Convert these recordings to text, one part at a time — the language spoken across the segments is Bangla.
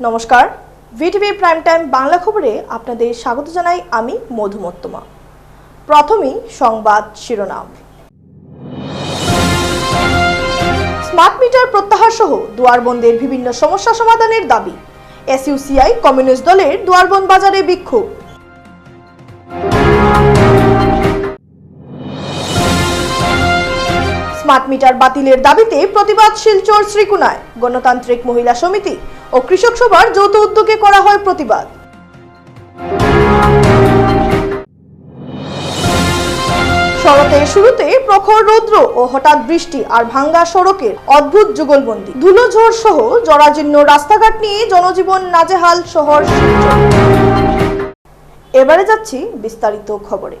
নমস্কার, ভিটিভি প্রাইম টাইম বাংলা খবরে আপনাদের স্বাগত জানাই আমি মধুমত্তমা। প্রথমেই সংবাদ শিরোনাম। স্মার্ট মিটার প্রত্যাহার সহ দুয়ারবন্দের বিভিন্ন সমস্যা সমাধানের দাবি। এসইউসিআই কমিউনিস্ট দলের দুয়ারবন্দ বাজারে বিক্ষোভ। স্মার্ট মিটার বাতিলের দাবিতে প্রতিবাদ শিলচর শ্রীকুনায়। গণতান্ত্রিক মহিলা সমিতি ও কৃষক সভার যৌথ উদ্যোগে করা হয় প্রতিবাদ। শরতের শুরুতে প্রখর রৌদ্র ও হঠাৎ বৃষ্টি আর ভাঙ্গা সড়কের অদ্ভুত যুগলবন্দি। ধুলোঝড় সহ জরাজীর্ণ রাস্তাঘাট নিয়ে জনজীবন নাজেহাল শহর শিলচর। এবারে যাচ্ছি বিস্তারিত খবরে।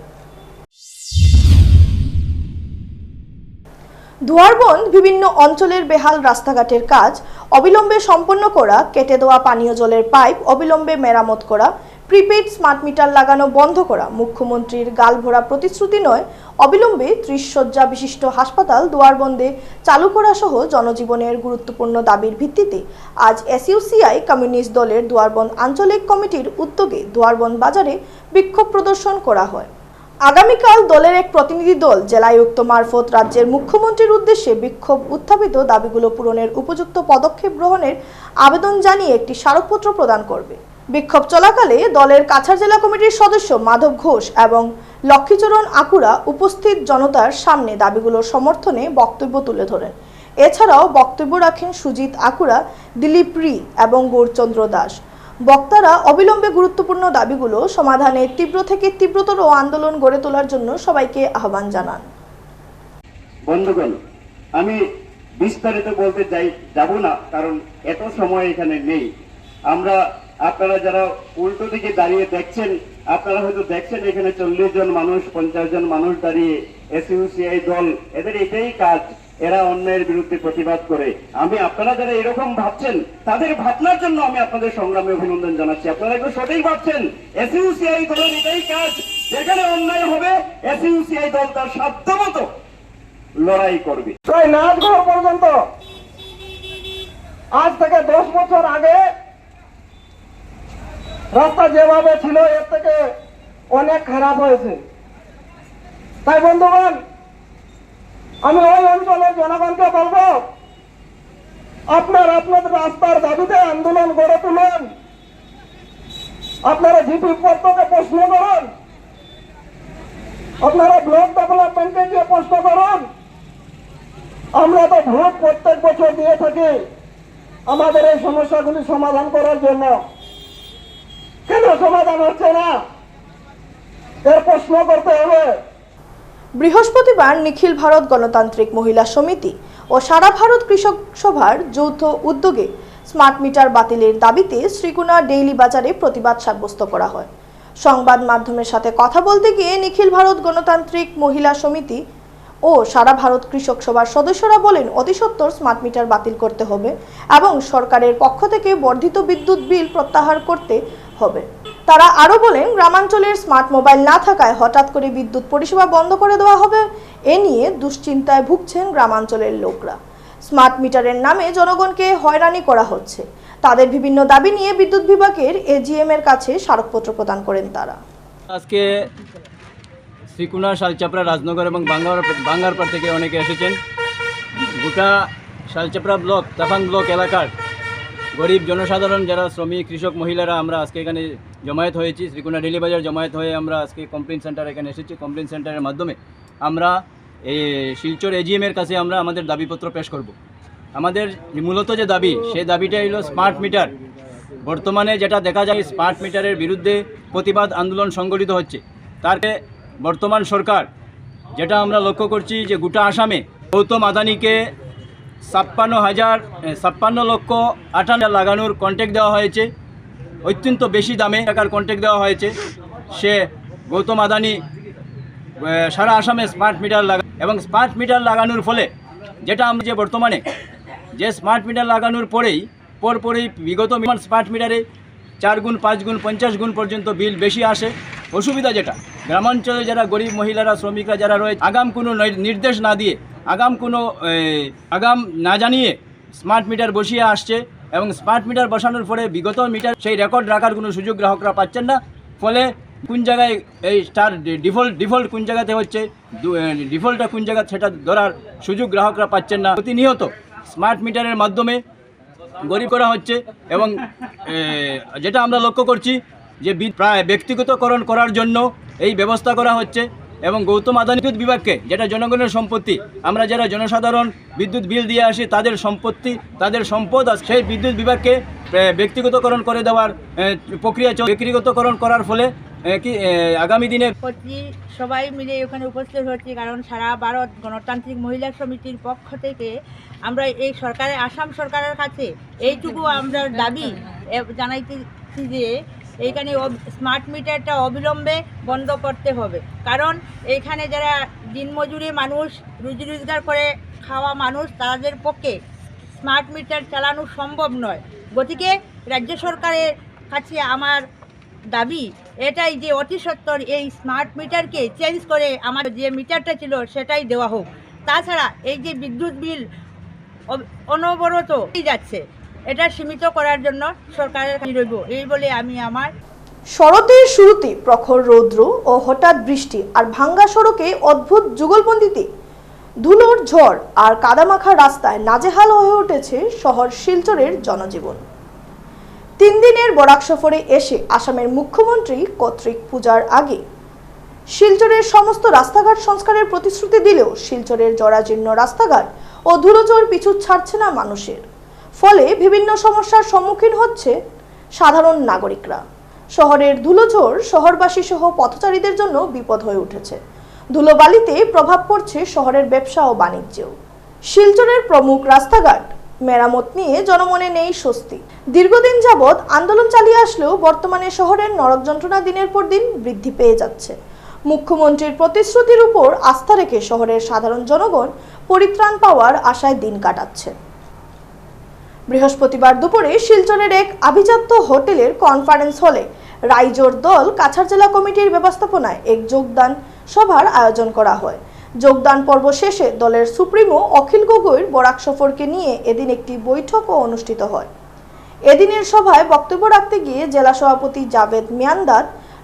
দুয়ারবন্দ বিভিন্ন অঞ্চলের বেহাল রাস্তাঘাটের কাজ অবিলম্বে সম্পন্ন করা, কেটে দেওয়া পানীয় জলের পাইপ অবিলম্বে মেরামত করা, প্রিপেইড স্মার্ট মিটার লাগানো বন্ধ করা মুখ্যমন্ত্রীর গালভরা প্রতিশ্রুতি নয়, অবিলম্বে 30 শয্যা বিশিষ্ট হাসপাতাল দুয়ারবন্দে চালু করা সহ জনজীবনের গুরুত্বপূর্ণ দাবির ভিত্তিতে আজ এসইউসিআই কমিউনিস্ট দলের দুয়ারবন্দ আঞ্চলিক কমিটির উদ্যোগে দুয়ারবন্দ বাজারে বিক্ষোভ প্রদর্শন করা হয়। আগামীকাল দলের এক প্রতিনিধি দল জেলায়ুক্ত মারফত রাজ্যের মুখ্যমন্ত্রীর উদ্দেশ্যে বিক্ষোভ উত্থাপিত দাবিগুলো পূরণের উপযুক্ত পদক্ষেপ গ্রহণের আবেদন জানিয়ে একটি স্মারকপত্র প্রদান করবে। বিক্ষোভ চলাকালে দলের কাছাড় জেলা কমিটির সদস্য মাধব ঘোষ এবং লক্ষ্মীচরণ আকুড়া উপস্থিত জনতার সামনে দাবিগুলোর সমর্থনে বক্তব্য তুলে ধরেন। এছাড়াও বক্তব্য রাখেন সুজিত আকুড়া, দিলীপ রি এবং গৌরচন্দ্র দাস। বক্তারা অবিলম্বে গুরুত্বপূর্ণ দাবিগুলো সমাধানে তীব্র থেকে তীব্রতর আন্দোলন গড়ে তোলার জন্য সবাইকে আহ্বান জানান। বন্ধুগণ, আমি বিস্তারিত বলতে যাব না, কারণ এত সময় এখানে নেই। আপনারা যারা উল্টো দিকে দাঁড়িয়ে দেখছেন, আপনারা হয়তো দেখছেন এখানে 40 জন মানুষ, 50 জন মানুষ দাঁড়িয়ে। এসইউসিআই দল, এদের এটাই কাজ, এরা অন্যায়ের বিরুদ্ধে প্রতিবাদ করে। আপনারা যারা এরকম ভাবছেন, তাদের ভাবনার জন্য আমি আপনাদের সংগ্রামে অভিনন্দন জানাচ্ছি। আপনারা একটু সঠিক ভাবছেন। এসইউসিআই দলের এটাই কাজ, যেখানে অন্যায় হবে এসইউসিআই দল তার সাধ্যমতো লড়াই করবে। প্রায় নাচঘর পর্যন্ত আজ থেকে 10 বছর আগে রাস্তা যেভাবে ছিল এর থেকে অনেক খারাপ হয়েছে। তাই বন্ধুগণ, আমি ওই অঞ্চলের জনগণকে বলবো, আপনাদের রাস্তার দাবিতে আন্দোলন গড়ে তুলুন। আপনারা জিপি পত্রকে প্রশ্ন করুন, আপনারা ব্লক ডেভেলপমেন্টে গিয়ে প্রশ্ন করুন। আমরা তো ভোট প্রত্যেক বছর দিয়ে থাকি আমাদের এই সমস্যাগুলি সমাধান করার জন্য। কেন সমাধান হচ্ছে না, এর প্রশ্ন করতে হবে। বৃহস্পতিবার নিখিল ভারত গণতান্ত্রিক মহিলা সমিতি ও সারা ভারত কৃষক সভার যৌথ উদ্যোগে স্মার্ট মিটার বাতিলের দাবিতে শ্রীকুনা ডেইলি বাজারে প্রতিবাদ সাব্যস্ত করা হয়। সংবাদ মাধ্যমের সাথে কথা বলতে গিয়ে নিখিল ভারত গণতান্ত্রিক মহিলা সমিতি ও সারা ভারত কৃষক সভার সদস্যরা বলেন, অতি সত্বর স্মার্ট মিটার বাতিল করতে হবে এবং সরকারের পক্ষ থেকে বর্ধিত বিদ্যুৎ বিল প্রত্যাহার করতে হবে। তারা আরও বলেন, গ্রামাঞ্চলের স্মার্ট মোবাইল না থাকায় হঠাৎ করে বিদ্যুৎ পরিষেবা বন্ধ করে দেওয়া হবে। এ নিয়ে দুশ্চিন্তায় ভুগছেন গ্রামাঞ্চলের লোকরা। স্মার্ট মিটারের নামে জনগণকে হয়রানি করা হচ্ছে। তাদের বিভিন্ন দাবি নিয়ে বিদ্যুৎ বিভাগের এজিএম এর কাছে স্মারকপত্র প্রদান করেন তারা। আজকে শ্রীকুনা, শালচাপড়া, রাজনগর এবং বাঙ্গারপাড় থেকে অনেকে এসেছেন। গোটা শালচাপড়া ব্লক, তাফাং ব্লক এলাকার গরিব জনসাধারণ যারা শ্রমিক, কৃষক, মহিলারা আমরা আজকে এখানে জমায়েত হয়েছি। শ্রীকুনা ডেইলি বাজার জমায়েত হয়ে আমরা আজকে কমপ্লেন সেন্টার এখানে এসেছি। কমপ্লেন সেন্টারের মাধ্যমে আমরা এই শিলচর এজিএমের কাছে আমরা আমাদের দাবিপত্র পেশ করব। আমাদের মূলত যে দাবি, সেই দাবিটা হলো স্মার্ট মিটার। বর্তমানে যেটা দেখা যায়, স্মার্ট মিটারের বিরুদ্ধে প্রতিবাদ আন্দোলন সংগঠিত হচ্ছে। তার বর্তমান সরকার, যেটা আমরা লক্ষ্য করছি যে গোটা আসামে গৌতম আদানিকে 56,58,58,00,000 লাগানোর কন্ট্রাক্ট দেওয়া হয়েছে। অত্যন্ত বেশি দামে টাকার কন্ট্রাক্ট দেওয়া হয়েছে। সে গৌতম আদানি সারা আসামে স্মার্ট মিটার এবং স্মার্ট মিটার লাগানোর ফলে যেটা আমরা যে বর্তমানে যে স্মার্ট মিটার লাগানোর পরপরই বিগত স্মার্ট মিটারে 4 গুণ, 5 গুণ, 50 গুণ পর্যন্ত বিল বেশি আসে। অসুবিধা যেটা গ্রামাঞ্চলে যারা গরিব মহিলারা, শ্রমিকরা যারা রয়েছে, আগাম কোনো নির্দেশ না দিয়ে, আগাম না জানিয়ে স্মার্ট মিটার বসিয়ে আসছে। এবং স্মার্ট মিটার বসানোর পরে বিগত মিটার সেই রেকর্ড রাখার কোনো সুযোগ গ্রাহকরা পাচ্ছেন না। ফলে কোন জায়গায় এই স্টার ডিফল্ট কোন জায়গাতে হচ্ছে, ডিফল্টটা কোন জায়গা সেটা ধরার সুযোগ গ্রাহকরা পাচ্ছেন না। প্রতিনিয়ত স্মার্ট মিটারের মাধ্যমে গরিব করা হচ্ছে এবং যেটা আমরা লক্ষ্য করছি যে প্রায় ব্যক্তিগতকরণ করার জন্য এই ব্যবস্থা করা হচ্ছে এবং গৌতম আদানি বিদ্যুৎ বিভাগকে, যেটা জনগণের সম্পত্তি, আমরা যারা জনসাধারণ বিদ্যুৎ বিল দিয়ে আসি তাদের সম্পত্তি, তাদের সম্পদ, সেই বিদ্যুৎ বিভাগকে ব্যক্তিগতকরণ করে দেওয়ার প্রক্রিয়া ব্যক্তিগতকরণ করার ফলে কি আগামী দিনে সবাই মিলে ওখানে উপস্থিত হচ্ছি, কারণ সারা ভারত গণতান্ত্রিক মহিলা সমিতির পক্ষ থেকে আমরা এই সরকারের, আসাম সরকারের কাছে এইটুকু আমরা দাবি জানাইতেছি যে এইখানে স্মার্ট মিটারটা অবিলম্বে বন্ধ করতে হবে। কারণ এইখানে যারা দিনমজুরি মানুষ, রুজি রোজগার করে খাওয়া মানুষ, তাদের পক্ষে স্মার্ট মিটার চালানো সম্ভব নয়। গতিকে রাজ্য সরকারের কাছে আমার দাবি এটাই যে অতি সত্বর এই স্মার্ট মিটারকে চেঞ্জ করে আমার যে মিটারটা ছিল সেটাই দেওয়া হোক। তাছাড়া এই যে বিদ্যুৎ বিল অনবরত যাচ্ছে, এটা সীমিত করার জন্য সরকারের কাছে রইব এই বলে আমি আমার। শরতের শুরুতে প্রখর রৌদ্র ও হঠাৎ বৃষ্টি আর ভাঙ্গা সড়কে অদ্ভুত যুগলবন্দিতে ধুলোর ঝড় আর কাদামাখা রাস্তায় নাজেহাল হয়ে উঠেছে শহর শিলচরের জনজীবন। 3 দিনের বরাক সফরে এসে আসামের মুখ্যমন্ত্রী কর্তৃক পূজার আগে শিলচরের সমস্ত রাস্তাঘাট সংস্কারের প্রতিশ্রুতি দিলেও শিলচরের জরাজীর্ণ রাস্তাঘাট ও ধুলোঝড় পিছু ছাড়ছে না মানুষের। ফলে বিভিন্ন সমস্যার সম্মুখীন হচ্ছে সাধারণ নাগরিকরা। শহরের ধুলোঝড় শহরবাসী সহ পথচারীদের জন্য বিপদ হয়ে উঠেছে। ধুলোবালিতে প্রভাব পড়ছে শহরের ব্যবসা ও বাণিজ্যেও। শিলচরের প্রমুখ রাস্তাঘাট মেরামত নিয়ে জনমনে নেই স্বস্তি। দীর্ঘদিন যাবৎ আন্দোলন চালিয়ে আসলেও বর্তমানে শহরের নরক যন্ত্রণা দিনের পর দিন বৃদ্ধি পেয়ে যাচ্ছে। মুখ্যমন্ত্রীর প্রতিশ্রুতির উপর আস্থা রেখে শহরের সাধারণ জনগণ পরিত্রাণ পাওয়ার আশায় দিন কাটাচ্ছে। বৃহস্পতিবার দুপুরে শিলচরের এক আভিজাত্য হোটেলের কনফারেন্স হলে রাইজোর দল কাছাড় জেলা কমিটির ব্যবস্থাপনায় এক যোগদান সভার আয়োজন করা হয়। যোগদান পর্ব শেষে দলের সুপ্রিমো অখিল গগৈর বরাক সফরকে নিয়ে এদিন একটি বৈঠকও অনুষ্ঠিত হয়। এদিনের সভায় বক্তব্য রাখতে গিয়ে জেলা সভাপতি জাভেদ মিয়ান্দার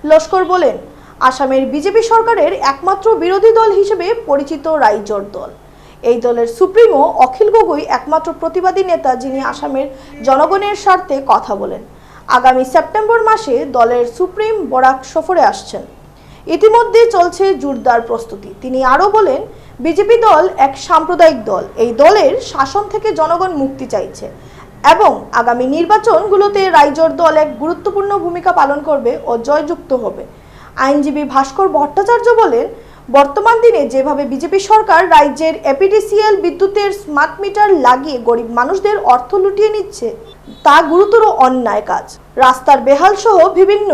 লস্কর বলেন, আসামের বিজেপি সরকারের একমাত্র বিরোধী দল হিসেবে পরিচিত রাইজোর দল। এই দলের সুপ্রিমো অখিল গগৈ একমাত্র প্রতিবাদী নেতা যিনি আসামের জনগণের স্বার্থে কথা বলেন। আগামী সেপ্টেম্বর মাসে দলের সুপ্রিম বরাক সফরে আসছেন। ইতিমধ্যে চলছে জোরদার প্রস্তুতি। তিনি আরও বলেন, বিজেপি দল এক সাম্প্রদায়িক দল। এই দলের শাসন থেকে জনগণ মুক্তি চাইছে এবং আগামী নির্বাচনগুলোতে রাইজোর দল এক গুরুত্বপূর্ণ ভূমিকা পালন করবে ও জয়যুক্ত হবে। আইনজীবী ভাস্কর ভট্টাচার্য বলেন, বর্তমান দিনে যেভাবে বিজেপি সরকার রাজ্যের এপিডিসিএল বিদ্যুতের স্মার্ট মিটার লাগিয়ে গরিব মানুষদের অর্থ লুটিয়ে নিচ্ছে, তা গুরুতর অন্যায় কাজ। রাস্তার বেহাল সহ বিভিন্ন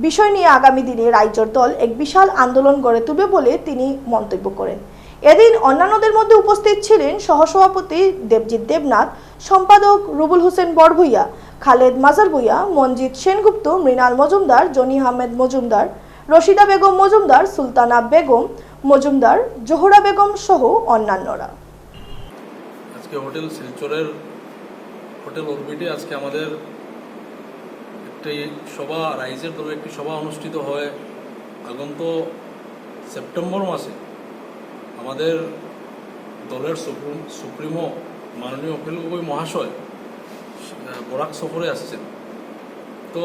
বিষয় নিয়ে আগামী দিনে রাইজোর দল এক বিশাল আন্দোলন গড়ে তুলবে বলে তিনি মন্তব্য করেন। এদিন অন্যান্যদের মধ্যে উপস্থিত ছিলেন সহসভাপতি দেবজিৎ দেবনাথ, সম্পাদক রুবুল হোসেন বড়ভূইয়া, খালেদ মাজার ভূঁইয়া, মনজিৎ সেনগুপ্ত, মৃণাল মজুমদার, জনি আহমেদ মজুমদার, রশিদা বেগম মজুমদার, সুলতানা বেগম মজুমদার, জোহরা বেগম সহ অন্যান্যরা। আজকে হোটেল শিলচরের হোটেল অরবিটে আজকে আমাদের একটি সভা, রাইজের দলের একটি সভা অনুষ্ঠিত হয়। আগন্ত সেপ্টেম্বর মাসে আমাদের দলের সুপ্রিমো মাননীয় অখিল গগৈ মহাশয় বরাক সফরে আসছেন। তো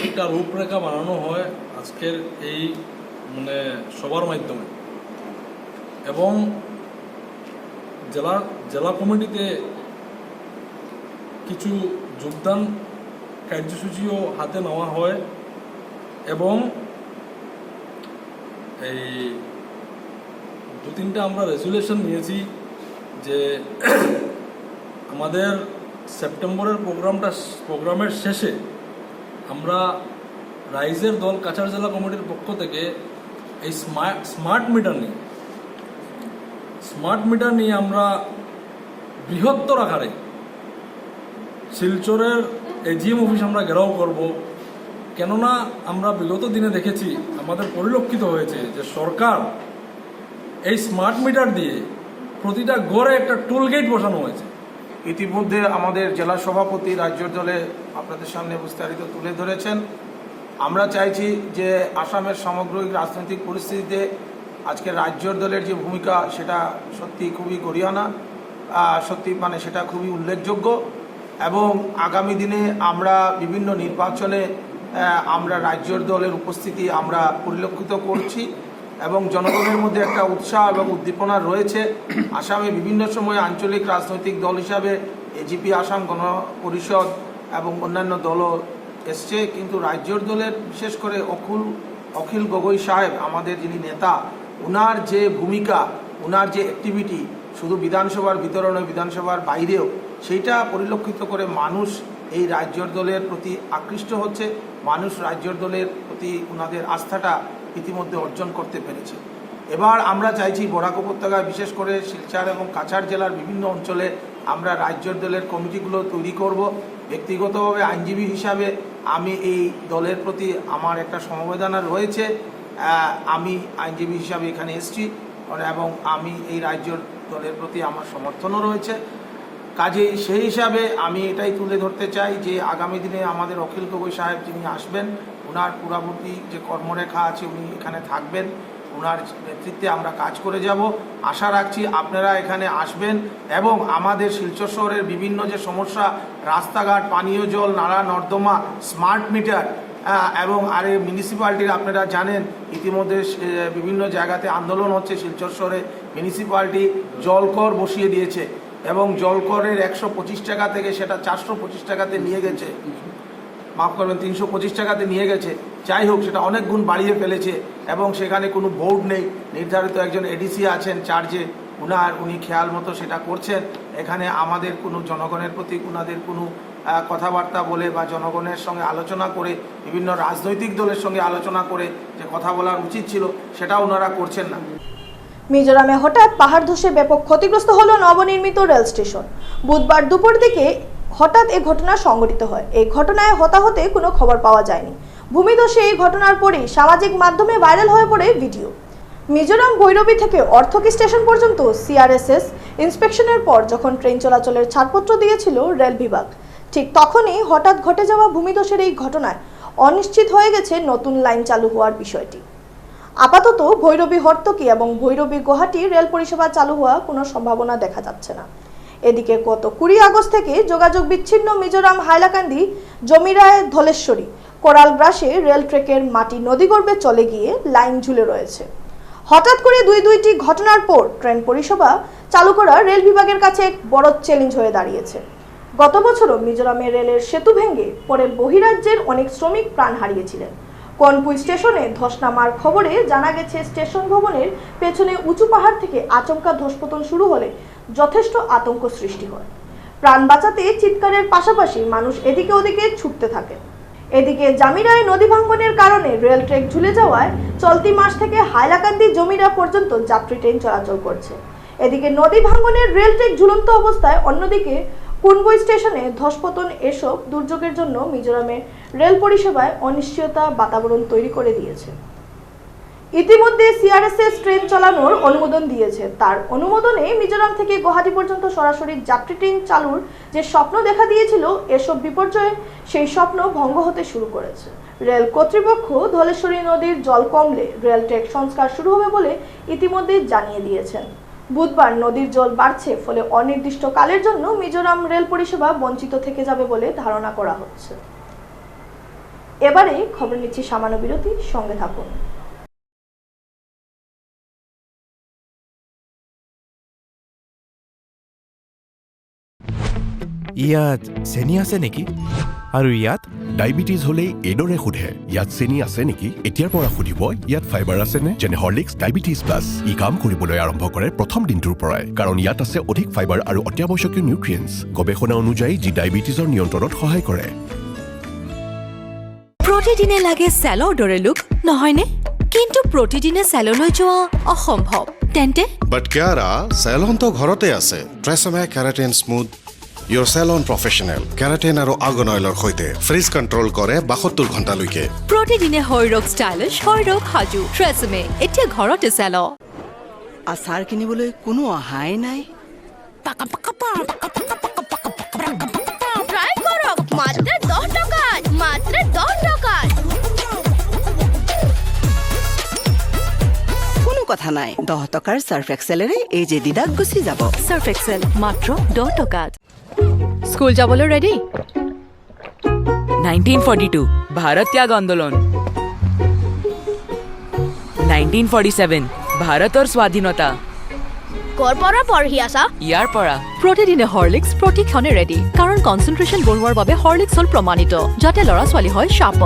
একটা রূপরেখা বানানো হয় আজকের এই সবার মাধ্যমে, এবং জেলা কমিটিতে কিছু যোগদান কার্যসূচিও হাতে নেওয়া হয় এবং এই 2-3টা আমরা রেজুলেশন নিয়েছি যে আমাদের সেপ্টেম্বরের প্রোগ্রামের শেষে আমরা রাইজের দল কাছাড় জেলা কমিটির পক্ষ থেকে এই স্মার্ট মিটার নিয়ে আমরা বৃহত্তর আকারে শিলচরের এজিএম অফিস আমরা ঘেরাও করব। কেননা আমরা বিগত দিনে দেখেছি, আমাদের পরিলক্ষিত হয়েছে যে সরকার এই স্মার্ট মিটার দিয়ে প্রতিটা ঘরে একটা টোল গেট বসানো হয়েছে। ইতিমধ্যে আমাদের জেলা সভাপতি রাজ্য দলে আপনাদের সামনে বিস্তারিত তুলে ধরেছেন। আমরা চাইছি যে আসামের সামগ্রিক রাজনৈতিক পরিস্থিতিতে আজকে রাজ্য দলের যে ভূমিকা সেটা সত্যি খুবই গরিয়ানা, সত্যি মানে সেটা খুবই উল্লেখযোগ্য। এবং আগামী দিনে আমরা বিভিন্ন নির্বাচনে আমরা রাজ্য দলের উপস্থিতি আমরা পরিলক্ষিত করছি এবং জনগণের মধ্যে একটা উৎসাহ এবং উদ্দীপনা রয়েছে। আসামে বিভিন্ন সময় আঞ্চলিক রাজনৈতিক দল হিসাবে এজিপি আসাম গণ পরিষদ এবং অন্যান্য দলও এসছে, কিন্তু রাজ্য দলের বিশেষ করে অখিল গগৈ সাহেব আমাদের যিনি নেতা, ওনার যে ভূমিকা, ওনার যে অ্যাক্টিভিটি শুধু বিধানসভার ভিতরে নয় বিধানসভার বাইরেও, সেইটা পরিলক্ষিত করে মানুষ এই রাজ্য দলের প্রতি আকৃষ্ট হচ্ছে। মানুষ রাজ্য দলের প্রতি ওনাদের আস্থাটা ইতিমধ্যে অর্জন করতে পেরেছে। এবার আমরা চাইছি বরাক উপত্যকায় বিশেষ করে শিলচর এবং কাছাড় জেলার বিভিন্ন অঞ্চলে আমরা রাজ্য দলের কমিটিগুলো তৈরি করব। ব্যক্তিগতভাবে আইনজীবী হিসাবে আমি এই দলের প্রতি আমার একটা সমবেদনা রয়েছে। আমি আইনজীবী হিসাবে এখানে এসেছি এবং আমি এই রাজ্য দলের প্রতি আমার সমর্থনও রয়েছে। কাজেই সেই হিসাবে আমি এটাই তুলে ধরতে চাই যে আগামী দিনে আমাদের অখিল গগৈ সাহেব যিনি আসবেন, ওনার পুরাবর্তী যে কর্মরেখা আছে উনি এখানে থাকবেন, ওনার নেতৃত্বে আমরা কাজ করে যাব। আশা রাখছি আপনারা এখানে আসবেন এবং আমাদের শিলচর শহরের বিভিন্ন যে সমস্যা, রাস্তাঘাট, পানীয় জল, নালা নর্দমা, স্মার্ট মিটার এবং আরে মিউনিসিপ্যালিটির আপনারা জানেন ইতিমধ্যে বিভিন্ন জায়গাতে আন্দোলন হচ্ছে। শিলচর শহরে মিউনিসিপ্যালিটি জলকর বসিয়ে দিয়েছে এবং জলকরের 125 টাকা থেকে সেটা 425 টাকাতে নিয়ে গেছে, মাফ করবেন 325 টাকাতে নিয়ে গেছে। যাই হোক, সেটা অনেক গুণ বাড়িয়ে ফেলেছে এবং সেখানে কোনো বোর্ড নেই, নির্ধারিত একজন এডিসি আছেন চার্জে, উনি খেয়াল মতো সেটা করছেন। এখানে আমাদের কোনো জনগণের প্রতি ওনাদের কোনো কথাবার্তা বলে বা জনগণের সঙ্গে আলোচনা করে, বিভিন্ন রাজনৈতিক দলের সঙ্গে আলোচনা করে যে কথা বলার উচিত ছিল সেটা ওনারা করছেন না। মিজোরামে হঠাৎ পাহাড় ধসে ব্যাপক ক্ষতিগ্রস্ত হলো নবনির্মিত রেল স্টেশন। বুধবার দুপুর দিকে হঠাৎ এই ঘটনা সংঘটিত হয়। এই ঘটনায় হতাহতে কোনো খবর পাওয়া যায়নি। ভূমিধসে এই ঘটনার পরেই সামাজিক মাধ্যমে ভাইরাল হয়ে পড়ে ভিডিও। মিজোরাম ভৈরবী থেকে অর্থকি স্টেশন পর্যন্ত সিআরএসএস ইন্সপেকশনের পর যখন ট্রেন চলাচলের ছাড়পত্র দিয়েছিল রেল বিভাগ, ঠিক তখনই হঠাৎ ঘটে যাওয়া ভূমিধসের এই ঘটনায় অনিশ্চিত হয়ে গেছে নতুন লাইন চালু হওয়ার বিষয়টি। আপাতত ভৈরবী হর্তকি এবং ভৈরবী গুয়াহাটি রেল পরিষেবা চালু হওয়া কোনো সম্ভাবনা দেখা যাচ্ছে না। এদিকে গত 20 আগস্ট থেকে যোগাযোগ বিচ্ছিন্ন মিজোরাম হাইলাকান্দি জমিরায় ধলেশ্বরী কোরাল গ্রাসে রেল ট্রেকের মাটি নদীগর্ভে চলে গিয়ে লাইন ঝুলে রয়েছে। হঠাৎ করে দুইটি ঘটনার পর ট্রেন পরিষেবা চালু করা রেল বিভাগের কাছে এক বড় চ্যালেঞ্জ হয়ে দাঁড়িয়েছে। গত বছরও মিজোরামে রেলের সেতু ভেঙে পরে বহিরাজ্যের অনেক শ্রমিক প্রাণ হারিয়েছিলেন। কনপুই স্টেশনে ধস নামার খবরে জানা গেছে স্টেশন ভবনের পেছনে উঁচু পাহাড় থেকে আচমকা ধসপতন শুরু হলে যথেষ্ট আতঙ্ক সৃষ্টি হয়। প্রাণ বাঁচাতে চিৎকারের পাশাপাশি মানুষ এদিকে ওদিকে ছুটতে থাকে। এদিকে জামিরায় নদী ভাঙ্গনের কারণে রেল ট্র্যাক ঝুলে যাওয়ায় চলতি মাস থেকে হাইলাকান্দি জমিরা পর্যন্ত যাত্রী ট্রেন চলাচল করছে। এদিকে নদী ভাঙ্গনের রেল ট্র্যাক ঝুলন্ত অবস্থায়, অন্যদিকে কুনবুই স্টেশনে ধসপতন এসব দুর্যোগের জন্য মিজোরামে রেল পরিষেবায় অনিশ্চয়তা বাতাবরণ তৈরি করে দিয়েছে। ইতিমধ্যে সিআরএসএস ট্রেন চালানোর অনুমোদন দিয়েছে। তার অনুমোদনে মিজোরাম থেকে গুয়াহাটি পর্যন্ত সরাসরি যাত্রী ট্রেন চালুর যে স্বপ্ন দেখা দিয়েছিল, এসব বিপর্যয়ে সেই স্বপ্ন ভঙ্গ হতে শুরু করেছে। রেল কর্তৃপক্ষ ধলেশ্বরী নদীর জল কমলে রেল ট্র্যাক সংস্কার শুরু হবে বলে ইতিমধ্যে জানিয়ে দিয়েছেন। বুধবার নদীর জল বাড়ছে, ফলে অনির্দিষ্টকালের জন্য মিজোরাম রেল পরিষেবা বঞ্চিত থেকে যাবে বলে ধারণা করা হচ্ছে। এবারে খবর নিচ্ছি সামান্য বিরতি, সঙ্গে থাকুন। ইয়াত চেনি আছে নেকি? আৰু ইয়াত ডায়েবেটিছ হ'লেই এইদৰে সোধে, ইয়াত চেনি আছে নেকি? এতিয়াৰ পৰা সুধিব, ইয়াত ফাইবাৰ আছেনে? যেনে হৰলিক্স ডায়েবেটিছ প্লাছ। ই কাম কৰিবলৈ আৰম্ভ কৰে প্ৰথম দিনটোৰ পৰাই, কাৰণ ইয়াত আছে অধিক ফাইবাৰ আৰু অত্যাৱশ্যকীয় নিউট্ৰিয়েণ্টছ, গৱেষণা অনুযায়ী যি ডায়েবেটিছৰ নিয়ন্ত্ৰণত সহায় কৰে। প্ৰতিদিনে লাগে চেলৰ দৰে লুক, নহয়নে? কিন্তু প্ৰতিদিনে চেললৈ যোৱা অসম্ভৱ। তেন্তে বাট কিয়াৰা, চেলনটো ঘৰতে আছে। TRESemme keratin smooth Your salon professional keratin আৰু আৰ্গন অইলৰ সৈতে ফ্ৰিজ কণ্ট্ৰল কৰে 72 ঘণ্টালৈকে। প্ৰতিদিনে হৈৰক ষ্টাইলিছ, হৈৰক সাজু। ট্ৰেছমে এতিয়া ঘৰতে চেল। আচাৰ কিনিবলৈ কোনো অহাই নাই। কথা নাই 10 টকাৰ সার্ফ এক্সেলেৰে এই যে দিদাক গুচি যাব। সার্ফ এক্সেল মাত্ৰ 10 টকাত। স্কুল যাবলৈ ৰেডি? 1942 ভাৰত ত্যাগ আন্দোলন, 1947 ভাৰতৰ স্বাধীনতা। কৰ পৰা পঢ়ি আছা? ইয়াৰ পৰা প্ৰতিদিনে হৰলিক্স প্ৰতিক্ষণে ৰেডি, কাৰণ কনচেন্ট্ৰেশ্যন বঢ়োৱাৰ বাবে হৰলিক্স হ'ল প্ৰমাণিত, যাতে ল'ৰা ছোৱালী হয় শাৰ্প।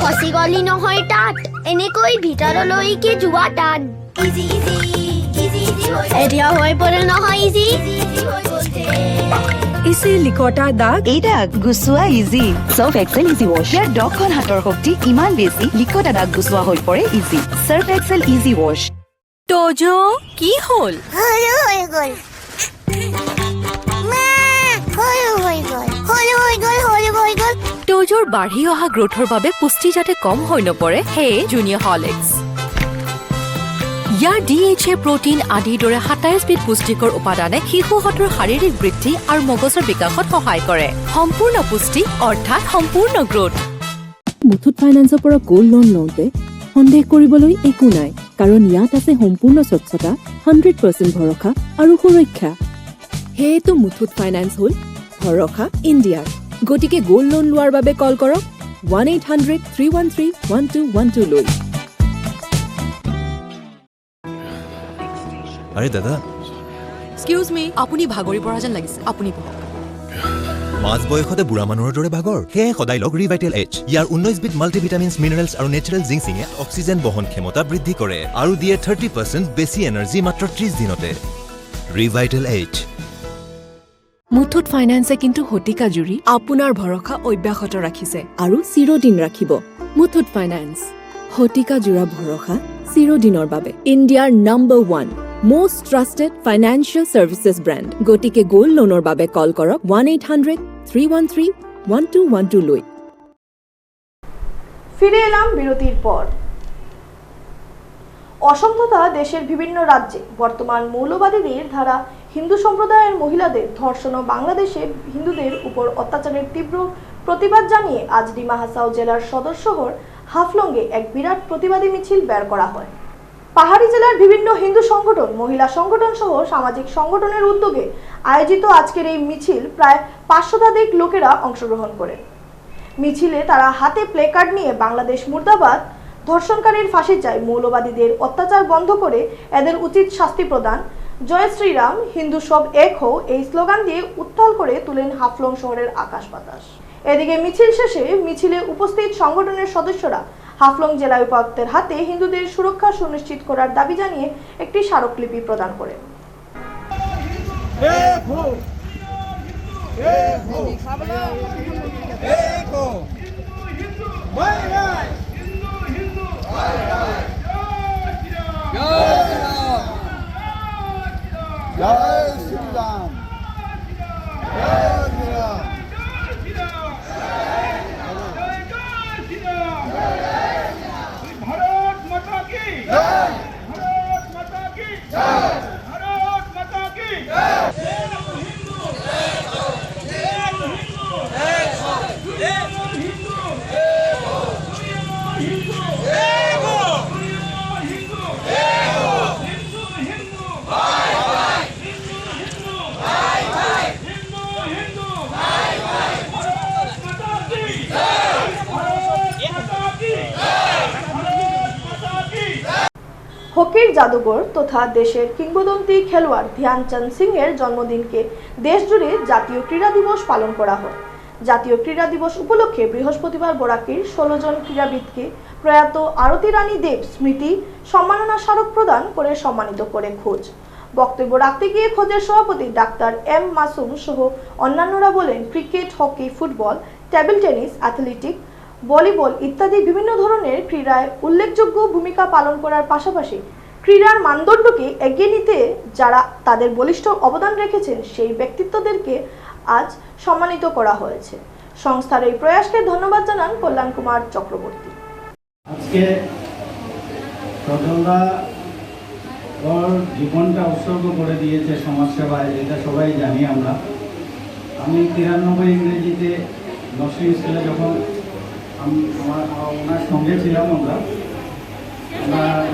খসি গলি নহয় তাত, এনেকৈ ভিতৰলৈকে যোৱা টান। এতিয়া হৈ পৰে নহয় ইজি। ইজি লিকটা দাগ, এই দাগ গুচোৱা easy. Surf Excel easy wash, ইয়াৰ 10খন হাতৰ শক্তি ইমান বেছি, লিকটা দাগ গুচোৱা হৈ পৰে easy. Surf Excel easy wash. Tojo কি হ'ল? সৰু হৈ গ'ল। মা, সৰু হৈ গ'ল, সৰু হৈ গ'ল, সৰু হৈ গ'ল। তোজোৰ বাঢ়ি অহা গ্ৰোথৰ বাবে পুষ্টি যাতে কম হৈ নপৰে, সেয়ে জুনিয়ৰ হৰলিক্স। ইয়াৰ DHA প্ৰটিন আদিৰ দৰে 27 বিধ পুষ্টিকৰ উপাদানে শিশুহঁতৰ শাৰীৰিক বৃদ্ধি আৰু মগজৰ বিকাশত সহায় কৰে। সম্পূৰ্ণ পুষ্টি অৰ্থাৎ সম্পূৰ্ণ গ্ৰোথ। মুথুত ফাইনেন্সৰ পৰা গোল্ড লোন লওঁতে সন্দেহ কৰিবলৈ একো নাই, কাৰণ ইয়াত আছে সম্পূৰ্ণ স্বচ্ছতা, 100% ভৰসা আৰু সুৰক্ষা। সেয়েতো মুথুত ফাইনেন্স হ'ল ভৰসা ইণ্ডিয়াৰ। গতিকে গোল্ড লোন লোৱাৰ বাবে কল কৰক 1-800-313-1212 লৈ। আৰে দাদা, এক্সকিউজ মি, আপুনি ভাগৰি পৰা যেন লাগিছে, আপুনি বহক। মাজ বয়সতে বুঢ়া মানুহৰ দৰে ভাগৰ, সেয়ে সদায় লগ ৰিভাইটেল এইচ। ইয়াৰ 19 বিধ মাল্টিভিটামিনছ, মিনাৰেলছ আৰু নেচাৰেল জিংচিঙে অক্সিজেন বহন ক্ষমতা বৃদ্ধি কৰে আৰু দিয়ে 30% বেছি এনাৰ্জি মাত্ৰ 30 দিনতে। ৰিভাইটেল এইচ। মুথুত ফাইনেন্সে কিন্তু শতিকা জুৰি আপোনাৰ ভৰসা অব্যাহত ৰাখিছে আৰু চিৰদিন ৰাখিব। মুথুত ফাইনেন্স, শতিকা জোৰা ভৰসা চিৰদিনৰ বাবে। ইণ্ডিয়াৰ number 1 most trusted financial services brand. গতিকে গোল্ড লোনৰ বাবে কল কৰক 1-800-313-1212 লৈ। ফিরে এলাম বিরতির পর। অসংখ্যতা দেশের বিভিন্ন রাজ্যে বর্তমান মৌলবাদীদের ধারা হিন্দু সম্প্রদায়ের মহিলাদের ধর্ষণ ও বাংলাদেশে হিন্দুদের উপর অত্যাচারের তীব্র প্রতিবাদ জানিয়ে আজ ডিমা হাসাও জেলার সদর শহর হাফলংয়ে এক বিরাট প্রতিবাদী মিছিল বের করা হয়। পাহাড়ি জেলার বিভিন্ন হিন্দু সংগঠন, মহিলা সংগঠন সহ সামাজিক সংগঠনের উদ্যোগে আয়োজিত আজকের এই মিছিল প্রায় 500 লোকেরা অংশগ্রহণ করে। মিছিলে তারা হাতে প্লেকার্ড নিয়ে বাংলাদেশ মুর্দাবাদ, ধর্ষণকারীর ফাঁসি চাই, মৌলবাদীদের অত্যাচার বন্ধ করে এদের উচিত শাস্তি প্রদান, জয় শ্রীরাম, হিন্দু সব এক হও এই স্লোগান দিয়ে উত্তাল করে তুলেন হাফলং শহরের আকাশ বাতাস। এদিকে মিছিল শেষে মিছিলে উপস্থিত সংগঠনের সদস্যরা হাফলং জেলা উপায়ুক্তের হাতে হিন্দুদের সুরক্ষা সুনিশ্চিত করার দাবি জানিয়ে একটি স্মারকলিপি প্রদান করেন। হকির জাদুঘর তথা দেশের কিংবদন্তি খেলোয়াড় ধ্যানচাঁদ সিংয়ের জন্মদিনকে দেশজুড়ে জাতীয় ক্রীড়া দিবস পালন করা হয়। জাতীয় ক্রীড়া দিবস উপলক্ষে বৃহস্পতিবার বরাকির 16 জন ক্রীড়াবিদকে প্রয়াত আরতি রানী দেব স্মৃতি সম্মাননা স্মারক প্রদান করে সম্মানিত করে খোঁজ। বক্তব্য রাখতে গিয়ে খোঁজের সভাপতি ডাক্তার এম মাসুম সহ অন্যান্যরা বলেন, cricket, hockey, football, table tennis, athletic, volleyball ইত্যাদি বিভিন্ন ধরনের ক্রীড়ায় উল্লেখযোগ্য ভূমিকা পালন করার পাশাপাশি ক্রীড়ার মানদণ্ডকে এগিয়ে নিতে যারা তাদের বলিষ্ঠ অবদান রেখেছেন সেই ব্যক্তিত্বদেরকে আজ সম্মানিত করা হয়েছে। সংস্থার এই প্রয়াসকে ধন্যবাদ জানান কল্যাণ কুমার চক্রবর্তী। আজকে স্বজনরা ওর জীবনটা উৎসর্গ করে দিয়েছে সমাজসেবায়, যেটা সবাই জানি আমরা। আমি 93 ইংরেজিতে নার্সিং স্কুলে যখন ওনার সঙ্গে ছিলাম আমরা,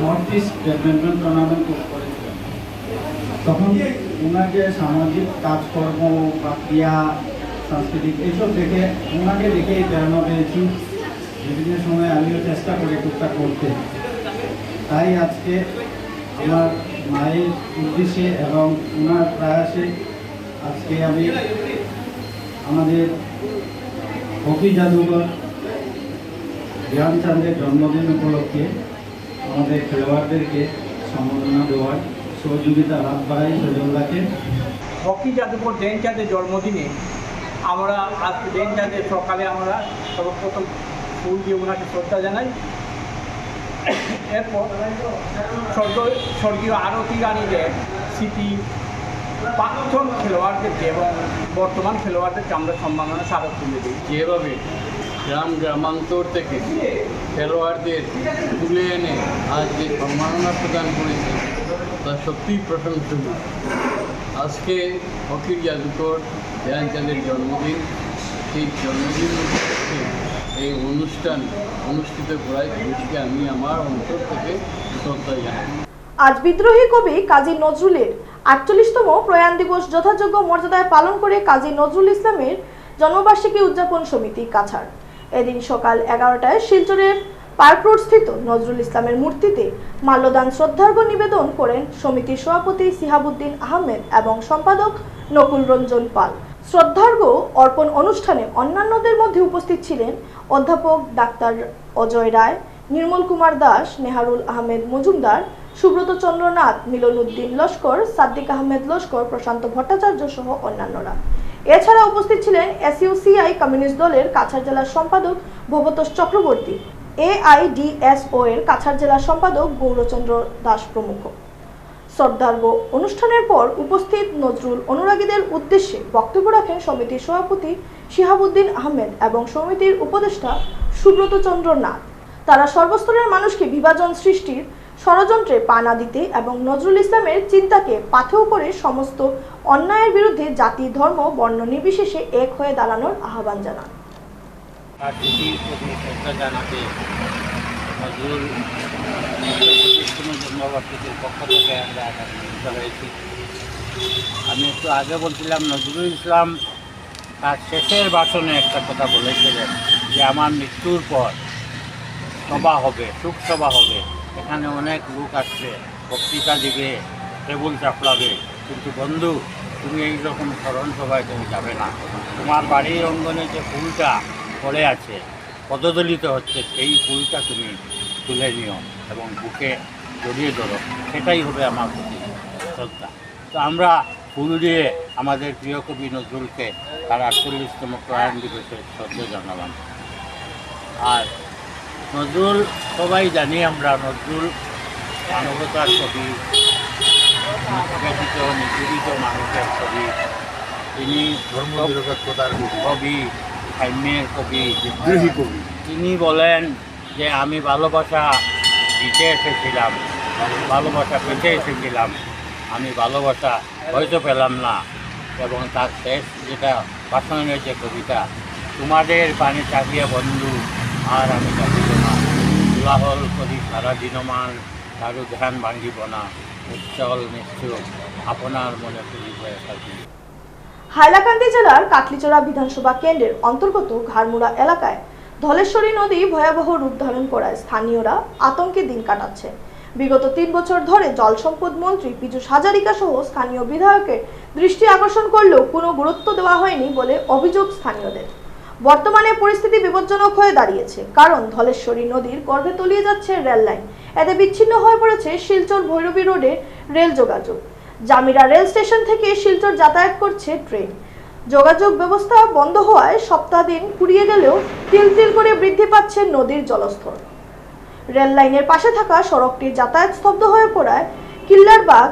নর্থ ইস্ট ব্যাডমিন্টন টুর্নামেন্ট করেছিলেন। তখন ওনার যে সামাজিক কাজকর্ম বা ক্রিয়া সাংস্কৃতিক এইসব দেখে ওনাকে দেখেই প্রেরণা পেয়েছি। বিভিন্ন সময় আমিও চেষ্টা করি টুকটাক করতে। তাই আজকে আমার মায়ের উদ্দেশ্যে এবং ওনার প্রয়াসে আজকে আমি আমাদের হকি জাদুঘর ধ্যানচাঁদের জন্মদিন উপলক্ষে আমাদের খেলোয়াড়দেরকে সম্মাননা দেওয়ার সহযোগিতা লাভ করাই সজলদাকে। হকি জাদুঘর ধ্যানচাঁদের জন্মদিনে আমরা আজকে ধ্যানচাঁদের সকালে আমরা সর্বপ্রথম ফুল দিয়ে ওনাকে শ্রদ্ধা জানাই। এরপর স্বর্গীয় আরতি রানীদের স্মৃতি প্রাক্তন খেলোয়াড়দেরকে এবং বর্তমান খেলোয়াড়দেরকে আমরা সম্মাননা স্মারক তুলে দিই। যেভাবে গ্রামান্তর থেকে খেলোয়াড়দের তুলে এনে আজ যে সম্মাননা প্রদান করেছে তা সত্যিই প্রশংসনীয়। আজকে হকির জাদুঘর ধ্যানচাঁদের জন্মদিন, সেই জন্মদিন উপলক্ষে এই অনুষ্ঠান অনুষ্ঠিত করায় পুলিশকে আমি আমার অন্তর থেকে শ্রদ্ধা জানাই। আজ বিদ্রোহী কবি কাজী নজরুলের ৪৮তম প্রয়াণ দিবস যথাযোগ্য মর্যাদায় পালন করে কাজী নজরুল ইসলামের জন্মবার্ষিকী উদযাপন সমিতি কাছাড়। এদিন সকাল ১১টায় শিলচরের পার্ক রোড স্থিত নজরুল ইসলামের মূর্তিতে মাল্যদান শ্রদ্ধার্ঘ্য নিবেদন করেন সমিতির সভাপতি সিহাবুদ্দিন আহমেদ এবং সম্পাদক নকুল রঞ্জন পাল। শ্রদ্ধার্ঘ্য অর্পণ অনুষ্ঠানে অন্যান্যদের মধ্যে উপস্থিত ছিলেন অধ্যাপক ডাক্তার অজয় রায়, নির্মল কুমার দাস, নেহারুল আহমেদ মজুমদার, সুব্রত চন্দ্র নাথ, মিলন উদ্দিন লস্কর, সাদ্দিক আহমেদ লস্কর, প্রশান্ত ভট্টাচার্য সহ অন্যান্যরা। এছাড়া উপস্থিত ছিলেন এসইউসিআই কমিউনিস্ট দলের কাছাড় জেলার সম্পাদক ভবতোষ চক্রবর্তী, এআইডিএসও এর কাছাড় জেলার সম্পাদক গৌরচন্দ্র দাস প্রমুখ। শ্রদ্ধার্ঘ্য অনুষ্ঠানের পর উপস্থিত নজরুল অনুরাগীদের উদ্দেশ্যে বক্তব্য রাখেন সমিতির সভাপতি শিহাবুদ্দিন আহমেদ এবং সমিতির উপদেষ্টা সুব্রত চন্দ্র নাথ। তারা সর্বস্তরের মানুষকে বিভাজন সৃষ্টির ষড়যন্ত্রে পা না দিতে এবং নজরুল ইসলামের চিন্তাকে পাথেয় করে সমস্ত অন্যায়ের বিরুদ্ধে জাতি, ধর্ম, বর্ণ নির্বিশেষে এক হয়ে দাঁড়ানোর আহ্বান জানান। জন্মবার্ষিকীর পক্ষ থেকে আমরা মিলিত হয়েছি। আমি একটু আগে বলছিলাম নজরুল ইসলাম তার শেষের ভাষণে একটা কথা বলেছিলেন যে আমার মৃত্যুর পর সভা হবে, শোক সভা হবে, এখানে অনেক লোক আসবে, বক্তৃতা দিবে, টেবুল চাপড়াবে, কিন্তু বন্ধু তুমি এইরকম স্মরণ সভায় তুমি যাবে না। তোমার বাড়ির অঙ্গনে যে ফুলটা পড়ে আছে, পদদলিত হচ্ছে, সেই ফুলটা তুমি তুলে নিও এবং বুকে জড়িয়ে ধরো, সেটাই হবে আমার প্রতি শ্রদ্ধা। তো আমরা ফুল দিয়ে আমাদের প্রিয় কবি নজরুলকে তার ৪৮তম প্রয়াণ দিবসে শ্রদ্ধা জানালাম। আর নজরুল সবাই জানি আমরা, নজরুল মানবতার কবি, নিষ্পেষিত নিপীড়িত মানুষের কবি, তিনি ধর্মনিরপেক্ষতার কবি, সাম্যের কবি, বিদ্রোহী কবি। তিনি বলেন যে আমি ভালোবাসা দিতে এসেছিলাম, ভালোবাসা পেতে এসেছিলাম, আমি ভালোবাসা হয়তো পেলাম না। এবং তার শেষ যেটা ভাষণের যে কবিতা, তোমাদের পানি চাপিয়ে বন্ধু আর আমি চাপিব না, উলাহল করি সারা দিনমান কারো ধ্যান ভাঙিব না, উজ্জ্বল নিশ্চয় আপনার মনে করিব থাকি। হাইলাকান্দি জেলার কাটলিচড়া বিধানসভা কেন্দ্রের অন্তর্গত ঘাড়মুড়া এলাকায় ধলেশ্বরী নদী ভয়াবহ রূপ ধারণ করায় স্থানীয়রা আতঙ্কে দিন কাটাচ্ছে। বিগত ৩ বছর ধরে জল সম্পদ মন্ত্রী পীযূষ হাজারিকা সহ স্থানীয় বিধায়কের দৃষ্টি আকর্ষণ করলেও কোনো গুরুত্ব দেওয়া হয়নি বলে অভিযোগ স্থানীয়দের। বর্তমানে পরিস্থিতি বিপজ্জনক হয়ে দাঁড়িয়েছে, কারণ ধলেশ্বরী নদীর গর্ভে তলিয়ে যাচ্ছে রেল লাইন। এতে বিচ্ছিন্ন হয়ে পড়েছে শিলচর ভৈরবী রোডে রেল যোগাযোগ। জামিরা রেল স্টেশন থেকে শিলচর যাতায়াত করছে ট্রেন। যোগাযোগ ব্যবস্থা বন্ধ হওয়ায় সপ্তাহদিন ফুরিয়ে গেলেও তিল তিল করে বৃদ্ধি পাচ্ছে নদীর জলস্তর। রেল লাইনের পাশে থাকা সড়কটির যাতায়াত স্তব্ধ হয়ে পড়ায় কিল্লারবাগ,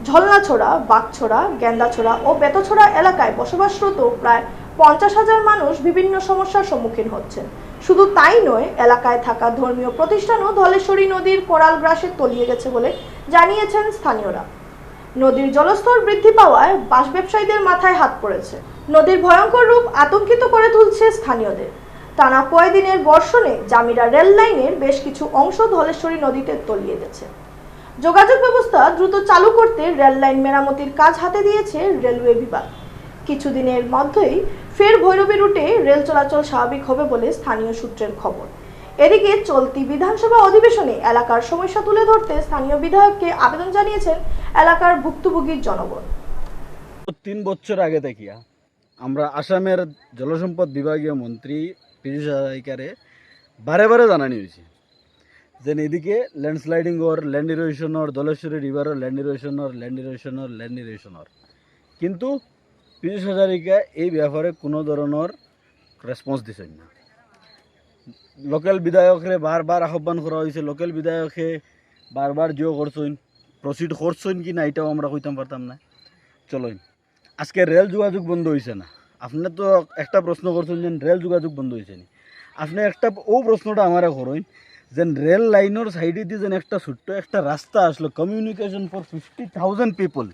ঝলনাছড়া, বাগছড়া, গেন্দাছড়া ও বেতছড়া এলাকায় বসবাসরত প্রায় ৫০,০০০ মানুষ বিভিন্ন সমস্যার সম্মুখীন হচ্ছেন। শুধু তাই নয়, এলাকায় থাকা ধর্মীয় প্রতিষ্ঠানও ধলেশ্বরী নদীর কোরাল গ্রাসে তলিয়ে গেছে বলে জানিয়েছেন স্থানীয়রা। নদীর জলস্তর বৃদ্ধি পাওয়ায় বাস ব্যবসায়ীদের মাথায় হাত পড়েছে। নদীর ভয়ঙ্কর রূপ আতঙ্কিত করে তুলছে স্থানীয়দের। টানা কয়েকদিনের বর্ষণে জামিরা রেল লাইনের বেশ কিছু অংশ ধলেশ্বরী নদীতে তলিয়ে গেছে। যোগাযোগ ব্যবস্থা দ্রুত চালু করতে রেল লাইন মেরামতির কাজ হাতে দিয়েছে রেলওয়ে বিভাগ। কিছুদিনের মধ্যেই ফের ভৈরবী রুটে রেল চলাচল স্বাভাবিক হবে বলে স্থানীয় সূত্রের খবর। এদিকে চলতি বিধানসভা অধিবেশনে এলাকার সমস্যা তুলে ধরতে স্থানীয় বিধায়ককে আবেদন জানিয়েছেন এলাকার ভুক্তভোগী জনগণ। 3 বছর আগে দেখিয়া আমরা আসামের জলসম্পদ বিভাগীয় মন্ত্রী পীযূষ হাজারিকারে বারে বারে জানানি হয়েছে যে এদিকে ল্যান্ডস্লাইডিং ওর ল্যান্ড ইরোশনের ধলেশ্বরী রিভারের ল্যান্ড ইরোশনের কিন্তু পীযূষ হাজারিকা এই ব্যাপারে কোনো ধরনের রেসপন্স দিচ্ছেন না। লোকাল বিধায়করে বারবার আহ্বান করা হয়েছে, লোকাল বিধায়কে বারবার জিও করছেন, প্রসিড করছেন কি না এটাও আমরা কইতাম পারতাম না। চলুন, আজকে রেল যোগাযোগ বন্ধ হয়েছে না, আপনি তো একটা প্রশ্ন করছেন যে রেল যোগাযোগ বন্ধ হয়েছে না, আপনি একটা ও প্রশ্নটা আমারে করেন যে রেল লাইনের সাইডে দিয়ে যেন একটা ছোট্ট একটা রাস্তা আসলো কমিউনিকেশন ফর 50,000 পিপল,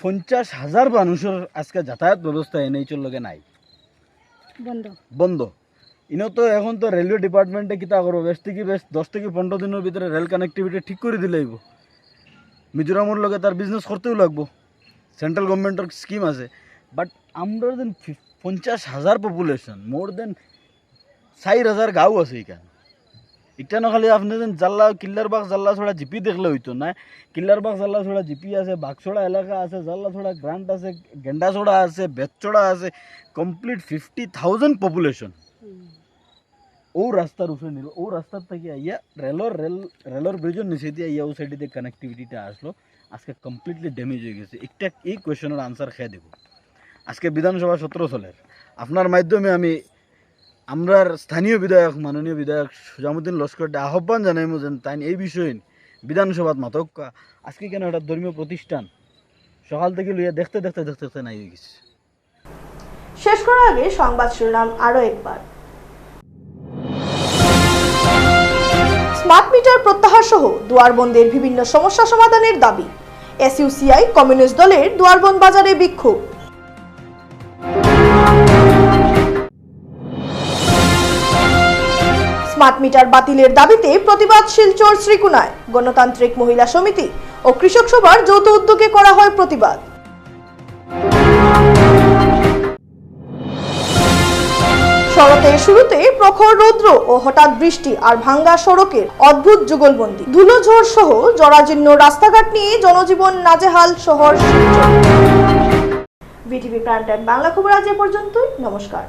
50,000 মানুষের আজকে যাতায়াত ব্যবস্থা এনএইচের লগে নাই, বন্ধ। ইনো তো এখন তো রেলওয়ে ডিপার্টমেন্টে কিতা করবো, বেশ 10 থেকে 15 দিনের ভিতরে রেল কানেক্টিভিটি ঠিক করে দিলে হইব। মিজোরামের লগে তার বিজনেস করতেও লাগবো, সেন্ট্রাল গভর্নমেন্টের স্কিম আছে। বাট আমরা দেন 50,000 পপুলেশন, মোর দেন 4,000 গাঁও আছে এখানে। এটা না খালি আপনি যেন জাল্লা কিল্লারবাগ জাল্লা ছড়া জিপি দেখলে হইতো না, কিল্লারবাগ জাল্লা ছড়া জিপি আছে, বাগছড়া এলাকা আছে, জাল্লা ছড়া গ্রান্ট আছে, গেন্ডাছড়া আছে, বেতছড়া আছে, কমপ্লিট 50,000 পপুলেশন। ও রাস্তার উপরে নিল, ও রাস্তার থেকে আইয়া রেলর ব্রিজের নিচে দিয়ে আইয়া ও সাইডে দিয়ে কানেক্টিভিটিটা আসলো, আজকে কমপ্লিটলি ড্যামেজ হয়ে গেছে। একটা এই কোয়েশনের আনসার খেয়ে দেব। আজকে বিধানসভা সত্র চলের, আপনার মাধ্যমে আমি আমরা স্থানীয় বিধায়ক মাননীয় বিধায়ক সুজামুদ্দিন লস্করকে আহ্বান জানাইব যেন তাই এই বিষয়ে বিধানসভাত মাতক। আজকে কেন একটা ধর্মীয় প্রতিষ্ঠান সকাল থেকে লইয়া দেখতে নাই হয়ে গেছে। শেষ করার আগে সংবাদ শিরোনাম আরো একবার। স্মার্ট মিটার প্রত্যাহার সহ দুয়ারবন্দের বিভিন্ন সমস্যা সমাধানের দাবি। এসইউসিআই কমিউনিস্ট দলের দুয়ারবন্দ বাজারে বিক্ষোভ। স্মার্ট মিটার বাতিলের দাবিতে প্রতিবাদ শিলচর শ্রীকুনায়। গণতান্ত্রিক মহিলা সমিতি ও কৃষক সভার যৌথ উদ্যোগে করা হয় প্রতিবাদ। শরতের শুরুতে প্রখর রৌদ্র ও হঠাৎ বৃষ্টি আর ভাঙ্গা সড়কের অদ্ভুত যুগলবন্দি, ধুলোঝড় সহ জরাজীর্ণ রাস্তাঘাট নিয়ে জনজীবন নাজেহাল শহর Silchar. BTV prime time Bangla খবর আজ এ পর্যন্তই। নমস্কার।